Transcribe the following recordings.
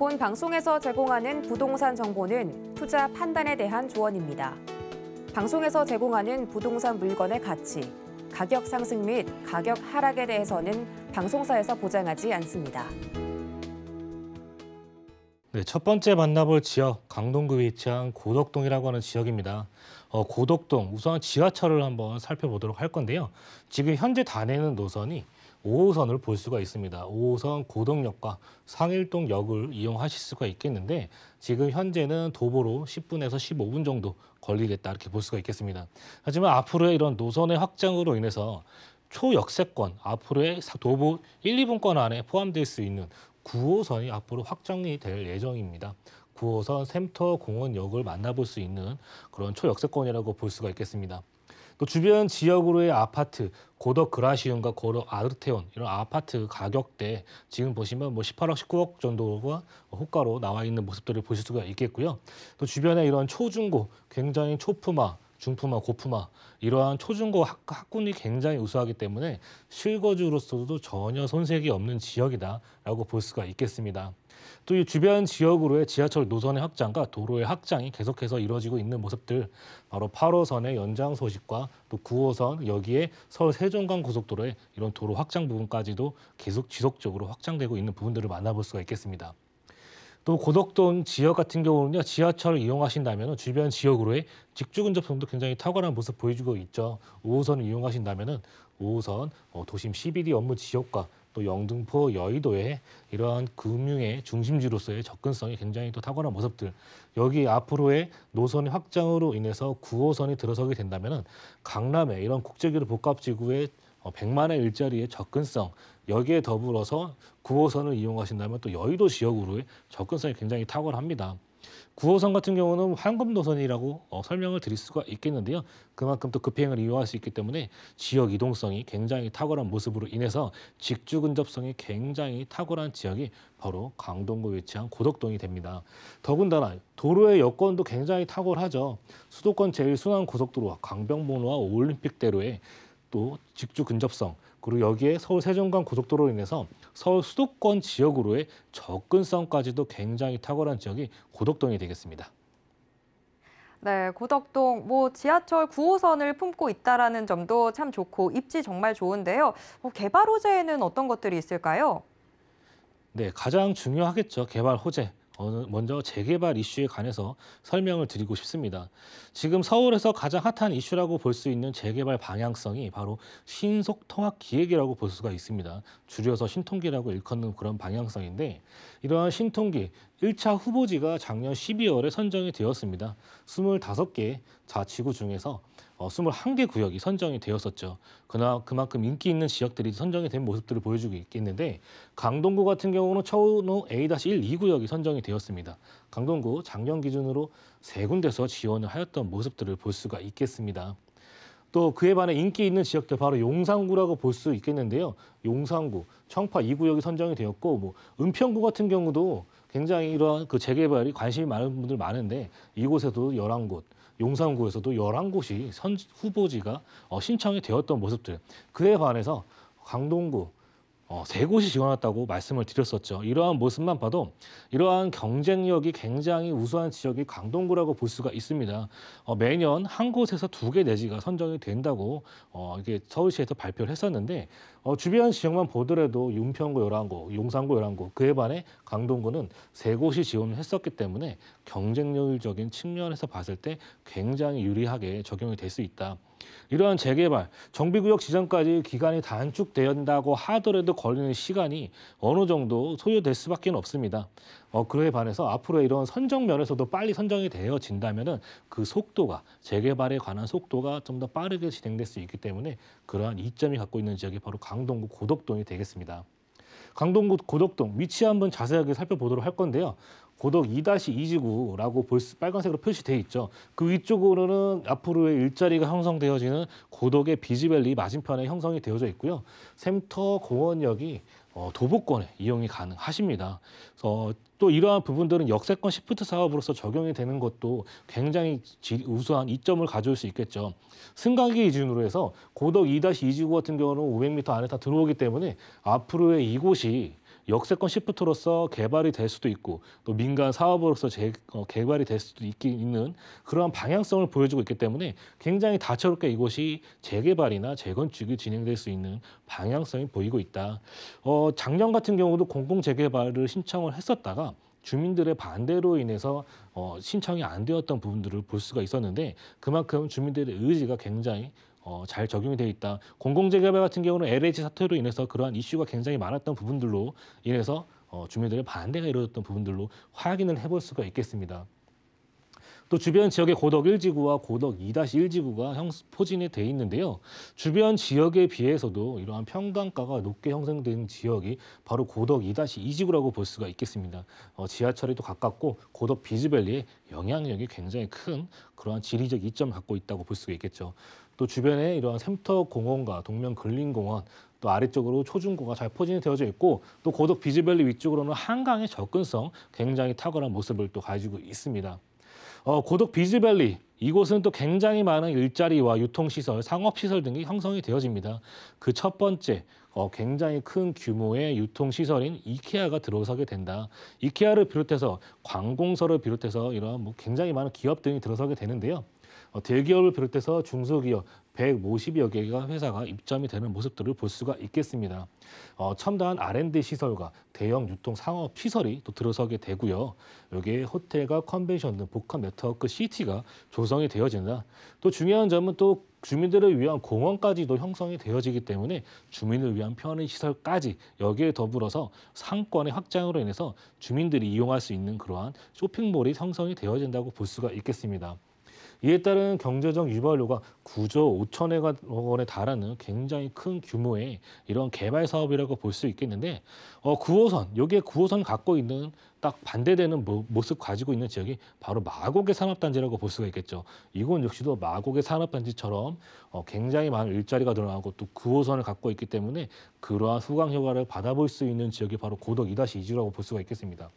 본 방송에서 제공하는 부동산 정보는 투자 판단에 대한 조언입니다. 방송에서 제공하는 부동산 물건의 가치, 가격 상승 및 가격 하락에 대해서는 방송사에서 보장하지 않습니다. 네, 첫 번째 만나볼 지역, 강동구에 위치한 고덕동이라고 하는 지역입니다. 고덕동, 우선 지하철을 한번 살펴보도록 할 건데요. 지금 현재 다니는 노선이 5호선을 볼 수가 있습니다. 5호선 고덕역과 상일동역을 이용하실 수가 있겠는데 지금 현재는 도보로 10분에서 15분 정도 걸리겠다 이렇게 볼 수가 있겠습니다. 하지만 앞으로의 이런 노선의 확장으로 인해서 초역세권, 앞으로의 도보 1, 2분권 안에 포함될 수 있는 9호선이 앞으로 확장이 될 예정입니다. 9호선 샘터공원역을 만나볼 수 있는 그런 초역세권이라고 볼 수가 있겠습니다. 또 주변 지역으로의 아파트, 고덕 그라시움과 고덕 아르테온 이런 아파트 가격대 지금 보시면 18억, 19억 정도가 호가로 나와 있는 모습들을 보실 수가 있겠고요. 또 주변에 이런 초중고, 굉장히 초품화, 중품화, 고품화 이러한 초중고 학군이 굉장히 우수하기 때문에 실거주로서도 전혀 손색이 없는 지역이다라고 볼 수가 있겠습니다. 또 이 주변 지역으로의 지하철 노선의 확장과 도로의 확장이 계속해서 이루어지고 있는 모습들, 바로 8호선의 연장 소식과 또 9호선 여기에 서울 세종간 고속도로의 이런 도로 확장 부분까지도 계속 지속적으로 확장되고 있는 부분들을 만나볼 수가 있겠습니다. 또 고덕동 지역 같은 경우는요, 지하철을 이용하신다면 주변 지역으로의 직주 근접성도 굉장히 탁월한 모습 보여주고 있죠. 5호선을 이용하신다면 5호선 도심 CBD 업무 지역과 또 영등포, 여의도의 이러한 금융의 중심지로서의 접근성이 굉장히 또 탁월한 모습들. 여기 앞으로의 노선의 확장으로 인해서 9호선이 들어서게 된다면 강남의 이런 국제기로 복합지구의 100만의 일자리의 접근성, 여기에 더불어서 9호선을 이용하신다면 또 여의도 지역으로의 접근성이 굉장히 탁월합니다. 9호선 같은 경우는 황금 노선이라고 설명을 드릴 수가 있겠는데요. 그만큼 또 급행을 이용할 수 있기 때문에 지역 이동성이 굉장히 탁월한 모습으로 인해서 직주 근접성이 굉장히 탁월한 지역이 바로 강동구에 위치한 고덕동이 됩니다. 더군다나 도로의 여건도 굉장히 탁월하죠. 수도권 제1순환고속도로와 강변북로와 올림픽대로에 또 직주 근접성, 그리고 여기에 서울 세종간 고속도로로 인해서 서울 수도권 지역으로의 접근성까지도 굉장히 탁월한 지역이 고덕동이 되겠습니다. 네, 고덕동 지하철 9호선을 품고 있다라는 점도 참 좋고 입지 정말 좋은데요. 개발 호재에는 어떤 것들이 있을까요? 네, 가장 중요하겠죠. 개발 호재. 먼저 재개발 이슈에 관해서 설명을 드리고 싶습니다. 지금 서울에서 가장 핫한 이슈라고 볼 수 있는 재개발 방향성이 바로 신속통합기획이라고 볼 수가 있습니다. 줄여서 신통기라고 일컫는 그런 방향성인데, 이러한 신통기 1차 후보지가 작년 12월에 선정이 되었습니다. 25개 자치구 중에서 21개 구역이 선정이 되었었죠. 그만큼 인기 있는 지역들이 선정이 된 모습들을 보여주고 있겠는데, 강동구 같은 경우는 차은우 A-1, 2구역이 선정이 되었습니다. 강동구 작년 기준으로 3군데서 지원을 하였던 모습들을 볼 수가 있겠습니다. 또 그에 반해 인기 있는 지역들 바로 용산구라고 볼 수 있겠는데요. 용산구, 청파 2구역이 선정이 되었고, 은평구 같은 경우도 굉장히 이러한 그 재개발이 관심이 많은 분들 많은데 이곳에도 11곳, 용산구에서도 11곳이 후보지가 신청이 되었던 모습들. 그에 반해서 강동구 3곳이 지원했다고 말씀을 드렸었죠. 이러한 모습만 봐도 이러한 경쟁력이 굉장히 우수한 지역이 강동구라고 볼 수가 있습니다. 매년 한 곳에서 2개 내지가 선정이 된다고 이게 서울시에서 발표를 했었는데, 주변 지역만 보더라도 은평구 11곳, 용산구 11곳, 그에 반해 강동구는 3곳이 지원을 했었기 때문에 경쟁률적인 측면에서 봤을 때 굉장히 유리하게 적용이 될 수 있다. 이러한 재개발, 정비구역 지정까지 기간이 단축된다고 하더라도 걸리는 시간이 어느 정도 소요될 수밖에 없습니다. 그에 반해서 앞으로 이런 선정 면에서도 빨리 선정이 되어진다면 그 속도가, 재개발에 관한 속도가 좀 더 빠르게 진행될 수 있기 때문에 그러한 이점이 갖고 있는 지역이 바로 강동구 고덕동이 되겠습니다. 강동구 고덕동 위치 한번 자세하게 살펴보도록 할 건데요. 고덕 2-2지구라고 빨간색으로 표시되어 있죠. 그 위쪽으로는 앞으로의 일자리가 형성되어지는 고덕의 비즈밸리 맞은편에 형성이 되어져 있고요. 샘터공원역이 도보권에 이용이 가능하십니다. 그래서 또 이러한 부분들은 역세권 시프트 사업으로서 적용이 되는 것도 굉장히 우수한 이점을 가져올 수 있겠죠. 승강기 기준으로 해서 고덕 2-2지구 같은 경우는 500m 안에 다 들어오기 때문에 앞으로의 이곳이 역세권 시프트로서 개발이 될 수도 있고 또 민간 사업으로서 개발이 될 수도 있는 그러한 방향성을 보여주고 있기 때문에 굉장히 다채롭게 이곳이 재개발이나 재건축이 진행될 수 있는 방향성이 보이고 있다. 작년 같은 경우도 공공재개발을 신청을 했었다가 주민들의 반대로 인해서 신청이 안 되었던 부분들을 볼 수가 있었는데 그만큼 주민들의 의지가 굉장히 잘 적용이 되어 있다. 공공재개발 같은 경우는 LH 사태로 인해서 그러한 이슈가 굉장히 많았던 부분들로 인해서 주민들의 반대가 이루어졌던 부분들로 확인을 해볼 수가 있겠습니다. 또 주변 지역의 고덕 1지구와 고덕 2-1지구가 포진이 돼 있는데요. 주변 지역에 비해서도 이러한 평당가가 높게 형성된 지역이 바로 고덕 2-2지구라고 볼 수가 있겠습니다. 지하철이 또 가깝고 고덕 비즈밸리에 영향력이 굉장히 큰 그러한 지리적 이점을 갖고 있다고 볼 수가 있겠죠. 또 주변에 이러한 샘터공원과 동명근린공원 또 아래쪽으로 초중고가 잘 포진이 되어져 있고 또 고덕 비즈밸리 위쪽으로는 한강의 접근성 굉장히 탁월한 모습을 또 가지고 있습니다. 고덕 비즈밸리 이곳은 또 굉장히 많은 일자리와 유통시설, 상업시설 등이 형성이 되어집니다. 그 첫 번째 굉장히 큰 규모의 유통시설인 이케아가 들어서게 된다. 이케아를 비롯해서 관공서를 비롯해서 이런 굉장히 많은 기업 등이 들어서게 되는데요. 대기업을 비롯해서 중소기업 150여 개가 회사가 입점이 되는 모습들을 볼 수가 있겠습니다. 첨단 R&D 시설과 대형 유통 상업 시설이 또 들어서게 되고요. 여기에 호텔과 컨벤션 등 복합 네트워크 시티가 조성이 되어진다. 또 중요한 점은 또 주민들을 위한 공원까지도 형성이 되어지기 때문에 주민을 위한 편의시설까지 여기에 더불어서 상권의 확장으로 인해서 주민들이 이용할 수 있는 그러한 쇼핑몰이 형성이 되어진다고 볼 수가 있겠습니다. 이에 따른 경제적 유발료가 9조 5천억 원에 달하는 굉장히 큰 규모의 이런 개발 사업이라고 볼 수 있겠는데 9호선, 여기에 9호선 갖고 있는 딱 반대되는 모습 가지고 있는 지역이 바로 마곡의 산업단지라고 볼 수가 있겠죠. 이곳 역시도 마곡의 산업단지처럼 굉장히 많은 일자리가 늘어나고 또 9호선을 갖고 있기 때문에 그러한 수강 효과를 받아볼 수 있는 지역이 바로 고덕 2-2지라고 볼 수가 있겠습니다.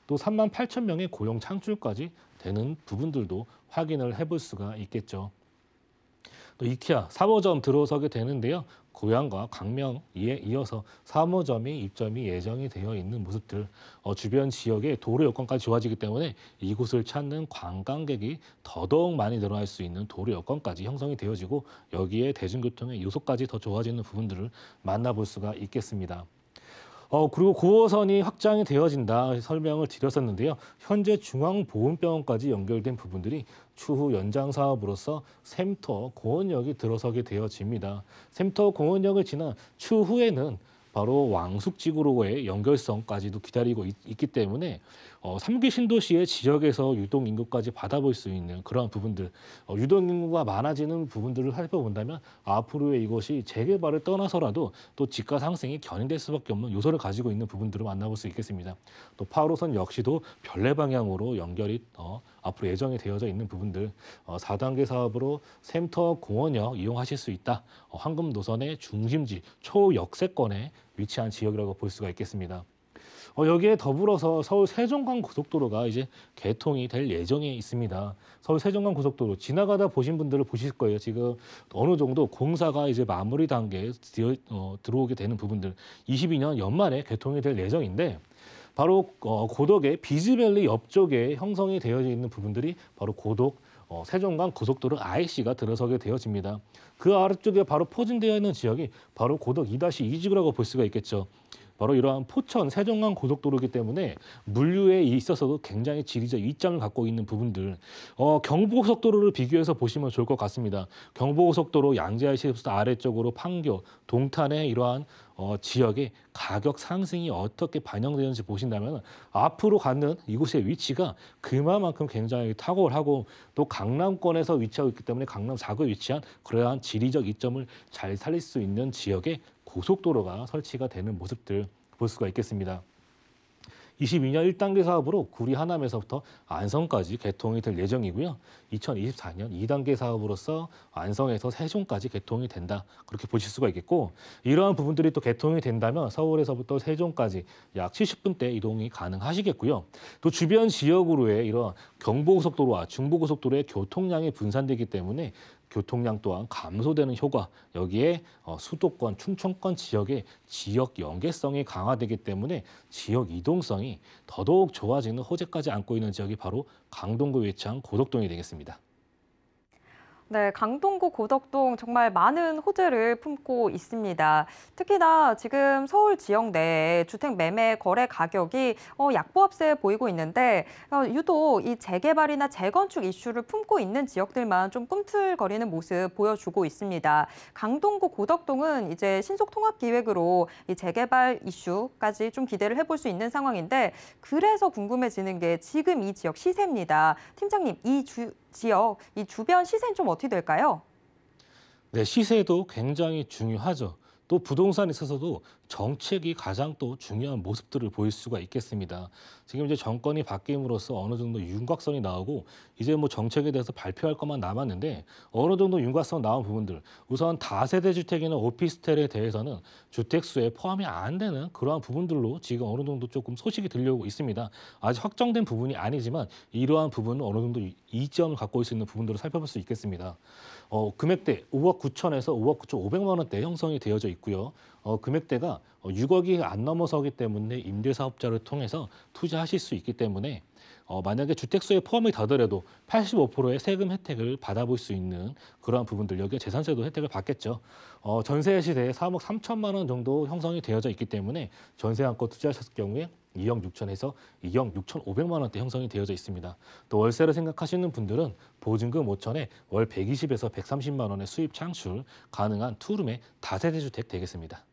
또 3만 8천 명의 고용 창출까지 되는 부분들도 확인을 해볼 수가 있겠죠. 또 이케아 3호점 들어서게 되는데요. 고양과 광명에 이어서 3호점이 입점이 예정이 되어 있는 모습들, 주변 지역의 도로 여건까지 좋아지기 때문에 이곳을 찾는 관광객이 더더욱 많이 늘어날 수 있는 도로 여건까지 형성이 되어지고 여기에 대중교통의 요소까지 더 좋아지는 부분들을 만나볼 수가 있겠습니다. 그리고 9호선이 확장이 되어진다 설명을 드렸었는데요. 현재 중앙보훈병원까지 연결된 부분들이 추후 연장 사업으로서 샘터 공원역이 들어서게 되어집니다. 샘터 공원역을 지나 추후에는 바로 왕숙지구로의 연결성까지도 기다리고 있기 때문에 3기 신도시의 지역에서 유동인구까지 받아볼 수 있는 그러한 부분들, 유동인구가 많아지는 부분들을 살펴본다면 앞으로의 이것이 재개발을 떠나서라도 또 지가 상승이 견인될 수밖에 없는 요소를 가지고 있는 부분들을 만나볼 수 있겠습니다. 또 8호선 역시도 별내 방향으로 연결이 앞으로 예정이 되어져 있는 부분들, 4단계 사업으로 샘터 공원역 이용하실 수 있다. 황금 노선의 중심지 초역세권에 위치한 지역이라고 볼 수가 있겠습니다. 여기에 더불어서 서울 세종간 고속도로가 이제 개통이 될 예정에 있습니다. 서울 세종간 고속도로 지나가다 보신 분들을 보실 거예요. 지금 어느 정도 공사가 이제 마무리 단계에 들어오게 되는 부분들 22년 연말에 개통이 될 예정인데 바로 고덕의 비즈밸리 옆쪽에 형성이 되어져 있는 부분들이 바로 고덕 세종간 고속도로 IC가 들어서게 되어집니다. 그 아래쪽에 바로 포진되어 있는 지역이 바로 고덕 2-2지구라고 볼 수가 있겠죠. 바로 이러한 포천 세종간 고속도로이기 때문에 물류에 있어서도 굉장히 지리적 이점을 갖고 있는 부분들, 경부고속도로를 비교해서 보시면 좋을 것 같습니다. 경부고속도로 양재IC부터 아래쪽으로 판교, 동탄의 이러한 지역의 가격 상승이 어떻게 반영되는지 보신다면 앞으로 가는 이곳의 위치가 그만큼 굉장히 탁월하고 또 강남권에서 위치하고 있기 때문에 강남 4구에 위치한 그러한 지리적 이점을 잘 살릴 수 있는 지역에 고속도로가 설치가 되는 모습들 볼 수가 있겠습니다. 22년 1단계 사업으로 구리 하남에서부터 안성까지 개통이 될 예정이고요. 2024년 2단계 사업으로서 안성에서 세종까지 개통이 된다. 그렇게 보실 수가 있겠고 이러한 부분들이 또 개통이 된다면 서울에서부터 세종까지 약 70분대 이동이 가능하시겠고요. 또 주변 지역으로의 이런 경부고속도로와 중부고속도로의 교통량이 분산되기 때문에 교통량 또한 감소되는 효과, 여기에 수도권, 충청권 지역의 지역 연계성이 강화되기 때문에 지역 이동성이 더더욱 좋아지는 호재까지 안고 있는 지역이 바로 강동구에 위치한 고덕동이 되겠습니다. 네, 강동구 고덕동 정말 많은 호재를 품고 있습니다. 특히나 지금 서울 지역 내에 주택 매매 거래 가격이 약보합세 보이고 있는데 유독 이 재개발이나 재건축 이슈를 품고 있는 지역들만 좀 꿈틀거리는 모습 보여주고 있습니다. 강동구 고덕동은 이제 신속 통합 기획으로 이 재개발 이슈까지 좀 기대를 해볼 수 있는 상황인데 그래서 궁금해지는 게 지금 이 지역 시세입니다. 팀장님, 지역, 이 주변 시세는 좀 어떻게 될까요? 네, 시세도 굉장히 중요하죠. 또 부동산에 있어서도 정책이 가장 또 중요한 모습들을 보일 수가 있겠습니다. 지금 이제 정권이 바뀜으로써 어느 정도 윤곽선이 나오고 이제 뭐 정책에 대해서 발표할 것만 남았는데 어느 정도 윤곽선 나온 부분들, 우선 다세대 주택이나 오피스텔에 대해서는 주택수에 포함이 안 되는 그러한 부분들로 지금 어느 정도 조금 소식이 들려오고 있습니다. 아직 확정된 부분이 아니지만 이러한 부분은 어느 정도 이점을 갖고 있을 수 있는 부분들을 살펴볼 수 있겠습니다. 금액대 5억 9천에서 5억 9천 5백만 원대 형성이 되어져 있고요. 금액대가 6억이 안 넘어서기 때문에 임대사업자를 통해서 투자하실 수 있기 때문에 만약에 주택수에 포함이 되더라도 85%의 세금 혜택을 받아볼 수 있는 그러한 부분들, 여기에 재산세도 혜택을 받겠죠. 전세 시대에 3억 3천만 원 정도 형성이 되어져 있기 때문에 전세 안고 투자하셨을 경우에 2억 6천에서 2억 6천 5백만 원대 형성이 되어져 있습니다. 또 월세를 생각하시는 분들은 보증금 5천에 월 120에서 130만 원의 수입 창출 가능한 투룸의 다세대 주택 되겠습니다.